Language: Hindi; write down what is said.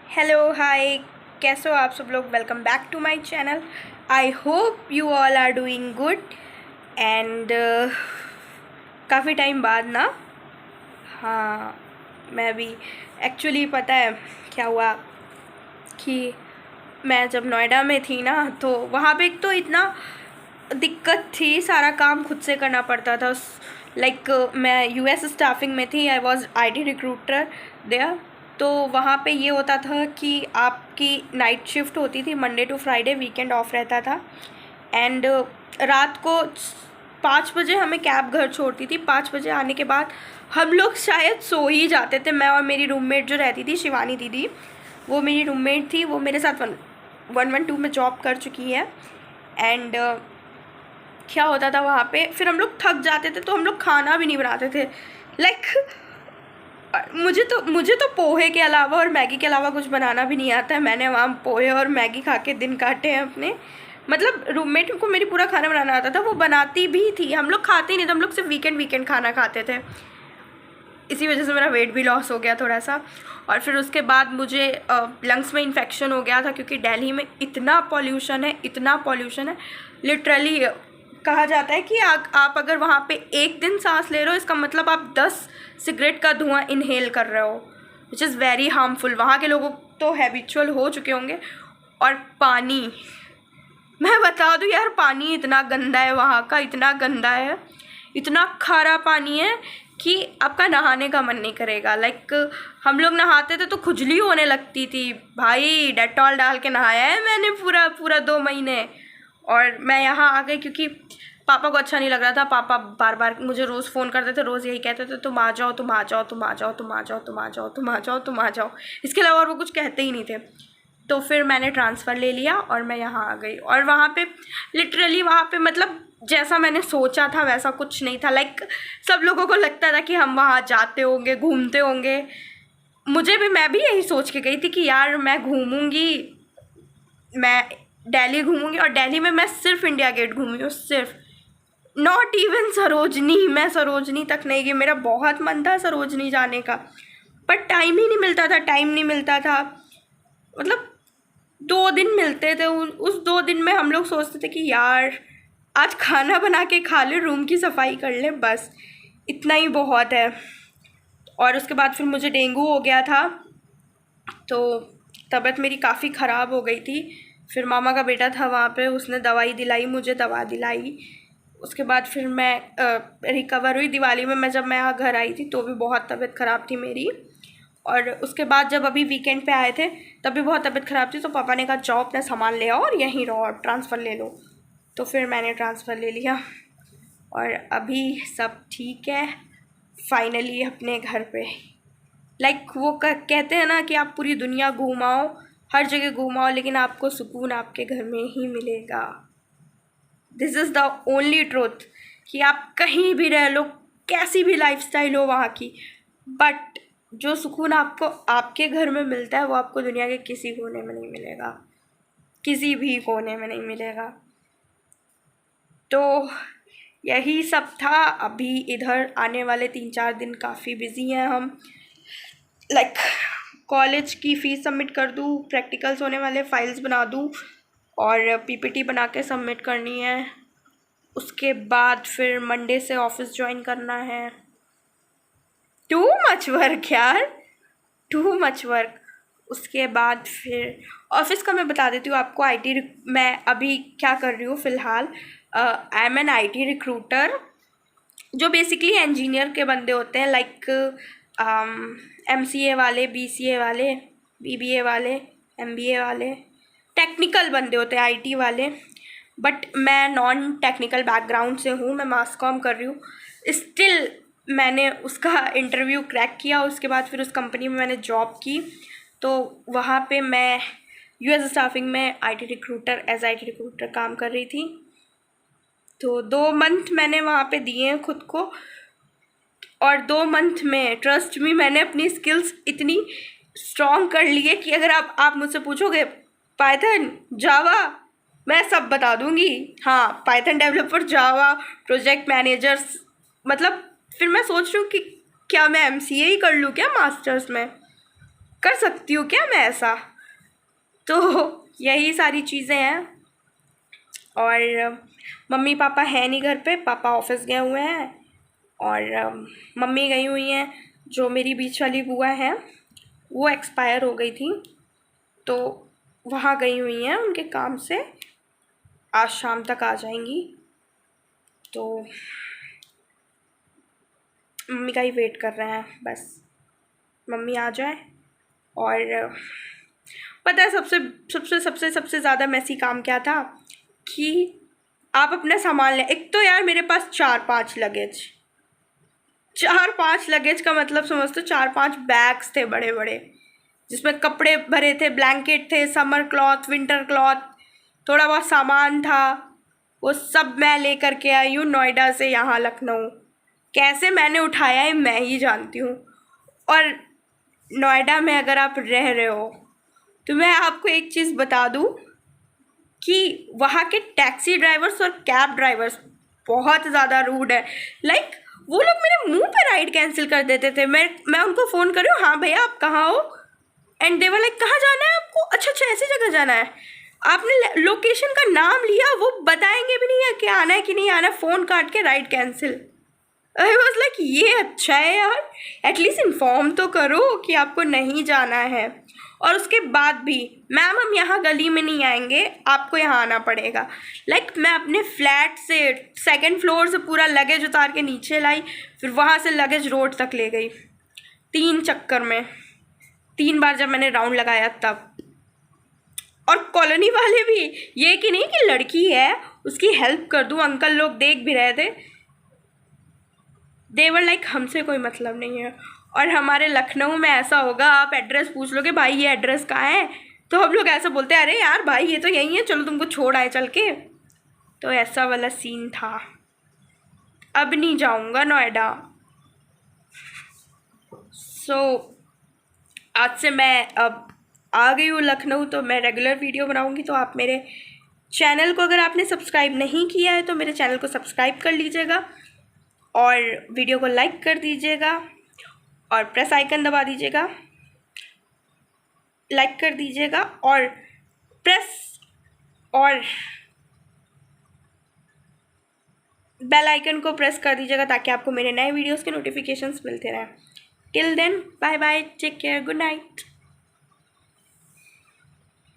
हेलो हाय, कैसे हो आप सब लोग। Welcome back to my channel. I hope you all are doing good and काफ़ी टाइम बाद ना। हाँ, मैं भी एक्चुअली पता है क्या हुआ कि मैं जब नोएडा में थी ना, तो वहाँ पे एक तो इतना दिक्कत थी, सारा काम खुद से करना पड़ता था। लाइक मैं यूएस स्टाफिंग में थी, I was IT recruiter there. तो वहाँ पे ये होता था कि आपकी नाइट शिफ्ट होती थी, Monday to Friday, weekend off रहता था। एंड रात को 5 बजे हमें कैब घर छोड़ती थी। 5 बजे आने के बाद हम लोग शायद सो ही जाते थे। मैं और मेरी रूममेट जो रहती थी, शिवानी दीदी, वो मेरी रूममेट थी। वो मेरे साथ 112 में जॉब कर चुकी है। एंड क्या होता था वहाँ पे, फिर हम लोग थक जाते थे तो हम लोग खाना भी नहीं बनाते थे। लाइक मुझे तो पोहे के अलावा और मैगी के अलावा कुछ बनाना भी नहीं आता है। मैंने वहाँ पोहे और मैगी खा के दिन काटे हैं अपने। मतलब रूममेट को मेरी पूरा खाना बनाना आता था, वो बनाती भी थी। हम लोग खाते ही नहीं थे, हम लोग सिर्फ वीकेंड खाना खाते थे। इसी वजह से मेरा वेट भी लॉस हो गया थोड़ा सा। और फिर उसके बाद मुझे लंग्स में इन्फेक्शन हो गया था, क्योंकि दिल्ली में इतना पॉल्यूशन है, इतना पॉल्यूशन है। लिटरली कहा जाता है कि आप अगर वहाँ पे एक दिन सांस ले रहे हो, इसका मतलब आप 10 सिगरेट का धुआं इनहेल कर रहे हो, विच इज़ वेरी हार्मफुल। वहाँ के लोगों तो हैबिचुअल हो चुके होंगे। और पानी, मैं बता दूँ यार, पानी इतना गंदा है वहाँ का, इतना गंदा है, इतना खारा पानी है कि आपका नहाने का मन नहीं करेगा। लाइक हम लोग नहाते थे तो खुजली होने लगती थी। भाई डेटॉल डाल के नहाया है मैंने पूरा पूरा 2 महीने। और मैं यहाँ आ गई क्योंकि पापा को अच्छा नहीं लग रहा था। पापा बार बार मुझे रोज़ फ़ोन करते थे, रोज़ यही कहते थे, तुम आ जाओ, तुम आ जाओ, तुम आ जाओ, तुम आ जाओ, तुम आ जाओ, तुम आ जाओ, तुम आ जाओ। इसके अलावा और वो कुछ कहते ही नहीं थे। तो फिर मैंने ट्रांसफ़र ले लिया और मैं यहाँ आ गई। और वहाँ पे लिटरली, वहाँ पे मतलब जैसा मैंने सोचा था वैसा कुछ नहीं था। लाइक सब लोगों को लगता था कि हम वहाँ जाते होंगे, घूमते होंगे। मैं भी यही सोच के गई थी कि यार मैं घूमूंगी, मैं दिल्ली घूमूंगी। और दिल्ली में मैं सिर्फ इंडिया गेट घूमी हूँ, सिर्फ। नॉट इवन सरोजनी, मैं सरोजनी तक नहीं गई। मेरा बहुत मन था सरोजनी जाने का, पर टाइम ही नहीं मिलता था, टाइम नहीं मिलता था। मतलब 2 दिन मिलते थे, उस 2 दिन में हम लोग सोचते थे कि यार आज खाना बना के खा ले, रूम की सफाई कर ले, बस इतना ही बहुत है। और उसके बाद फिर मुझे डेंगू हो गया था, तो तबीयत मेरी काफ़ी ख़राब हो गई थी। फिर मामा का बेटा था वहाँ पे, उसने दवाई दिलाई, मुझे दवा दिलाई। उसके बाद फिर मैं रिकवर हुई। दिवाली में जब मैं यहाँ घर आई थी तो भी बहुत तबीयत ख़राब थी मेरी। और उसके बाद जब अभी वीकेंड पे आए थे तब भी बहुत तबीयत ख़राब थी। तो पापा ने कहा जाओ अपना सामान ले आओ और यहीं रहो, ट्रांसफ़र ले लो। तो फिर मैंने ट्रांसफ़र ले लिया और अभी सब ठीक है, फाइनली अपने घर पे। लाइक वो कहते हैं ना कि आप पूरी दुनिया घूमाओ, हर जगह घूमाओ, लेकिन आपको सुकून आपके घर में ही मिलेगा। This is the only truth, कि आप कहीं भी रह लो, कैसी भी लाइफस्टाइल हो वहाँ की, बट जो सुकून आपको आपके घर में मिलता है वो आपको दुनिया के किसी कोने में नहीं मिलेगा, किसी भी कोने में नहीं मिलेगा। तो यही सब था। अभी इधर आने वाले 3-4 दिन काफ़ी बिजी हैं हम। लाइक कॉलेज की फ़ीस सबमिट कर दूँ, प्रैक्टिकल्स होने वाले, फाइल्स बना दूँ और पीपीटी बना के सबमिट करनी है। उसके बाद फिर मंडे से ऑफिस ज्वाइन करना है। टू मच वर्क यार, टू मच वर्क। उसके बाद फिर ऑफिस का मैं बता देती हूँ आपको। मैं अभी क्या कर रही हूँ फ़िलहाल, I am an IT recruiter, जो बेसिकली इंजीनियर के बंदे होते हैं। लाइक एमसीए वाले, बीसीए वाले, बीबीए वाले, एमबीए वाले, टेक्निकल बंदे होते हैं, आईटी वाले। बट मैं नॉन टेक्निकल बैकग्राउंड से हूँ, मैं मास कॉम कर रही हूँ। स्टिल मैंने उसका इंटरव्यू क्रैक किया, उसके बाद फिर उस कंपनी में मैंने जॉब की। तो वहाँ पे मैं यूएस स्टाफिंग में आईटी रिक्रूटर काम कर रही थी। तो 2 मंथ मैंने वहाँ पे दिए हैं खुद को, और 2 मंथ में ट्रस्ट मी मैंने अपनी स्किल्स इतनी स्ट्रॉन्ग कर ली है कि अगर आप मुझसे पूछोगे पाइथन, जावा, मैं सब बता दूँगी। हाँ, पाइथन डेवलपर, जावा, प्रोजेक्ट मैनेजर्स, मतलब फिर मैं सोच रही हूँ कि क्या मैं एमसीए ही कर लूँ क्या मास्टर्स में। कर सकती हूँ क्या मैं ऐसा? तो यही सारी चीज़ें हैं। और मम्मी पापा हैं नहीं घर पे, पापा ऑफिस गए हुए हैं। और मम्मी गई हुई हैं। जो मेरी बीच वाली बुआ है वो एक्सपायर हो गई थी, तो वहाँ गई हुई हैं उनके काम से, आज शाम तक आ जाएंगी। तो मम्मी का ही वेट कर रहे हैं, बस मम्मी आ जाए। और पता है सबसे सबसे सबसे सबसे ज़्यादा मैसी काम क्या था कि आप अपना सामान लें। एक तो यार मेरे पास 4-5 लगेज, 4-5 लगेज का मतलब समझ तो 4-5 बैग्स थे बड़े बड़े, जिसमें कपड़े भरे थे, ब्लैंकेट थे, समर क्लॉथ, विंटर क्लॉथ, थोड़ा बहुत सामान था। वो सब मैं लेकर के आई हूँ नोएडा से यहाँ लखनऊ। कैसे मैंने उठाया है मैं ही जानती हूँ। और नोएडा में अगर आप रह रहे हो तो मैं आपको एक चीज़ बता दूँ कि वहाँ के टैक्सी ड्राइवर्स और कैब ड्राइवर्स बहुत ज़्यादा रूड है। लाइक वो लोग मेरे मुंह पे राइड कैंसिल कर देते थे। मैं उनको फ़ोन कर रही हूँ, हाँ भैया आप कहाँ हो, एंड दे वर लाइक कहाँ जाना है आपको, अच्छा अच्छा ऐसी जगह जाना है। आपने लोकेशन का नाम लिया, वो बताएंगे भी नहीं है कि आना है कि नहीं आना है, फ़ोन काट के ride cancel. I was like ये अच्छा है यार, एटलीस्ट इन्फॉर्म तो करो कि आपको नहीं जाना है। और उसके बाद भी मैम हम यहाँ गली में नहीं आएंगे, आपको यहाँ आना पड़ेगा। लाइक मैं अपने फ्लैट से 2nd फ्लोर से पूरा लगेज उतार के नीचे लाई, फिर वहाँ से लगेज रोड तक ले गई 3 चक्कर में, 3 बार जब मैंने राउंड लगाया तब। और कॉलोनी वाले भी ये कि नहीं कि लड़की है उसकी हेल्प कर दूँ, अंकल लोग देख भी रहे थे, देवर लाइक हमसे कोई मतलब नहीं है। और हमारे लखनऊ में ऐसा होगा, आप एड्रेस पूछ लोगे भाई ये एड्रेस कहाँ है, तो हम लोग ऐसा बोलते हैं अरे यार भाई ये तो यही है, चलो तुमको छोड़ आए चल के। तो ऐसा वाला सीन था। अब नहीं जाऊँगा नोएडा। सो आज से मैं अब आ गई हूँ लखनऊ, तो मैं रेगुलर वीडियो बनाऊँगी। तो आप मेरे चैनल को अगर आपने सब्सक्राइब नहीं किया है तो मेरे चैनल को सब्सक्राइब कर लीजिएगा, और वीडियो को लाइक कर दीजिएगा, और प्रेस आइकन दबा दीजिएगा, लाइक कर दीजिएगा, और प्रेस और बेल आइकन को प्रेस कर दीजिएगा ताकि आपको मेरे नए वीडियोस के नोटिफिकेशंस मिलते रहें। Till then bye bye, take care, good night.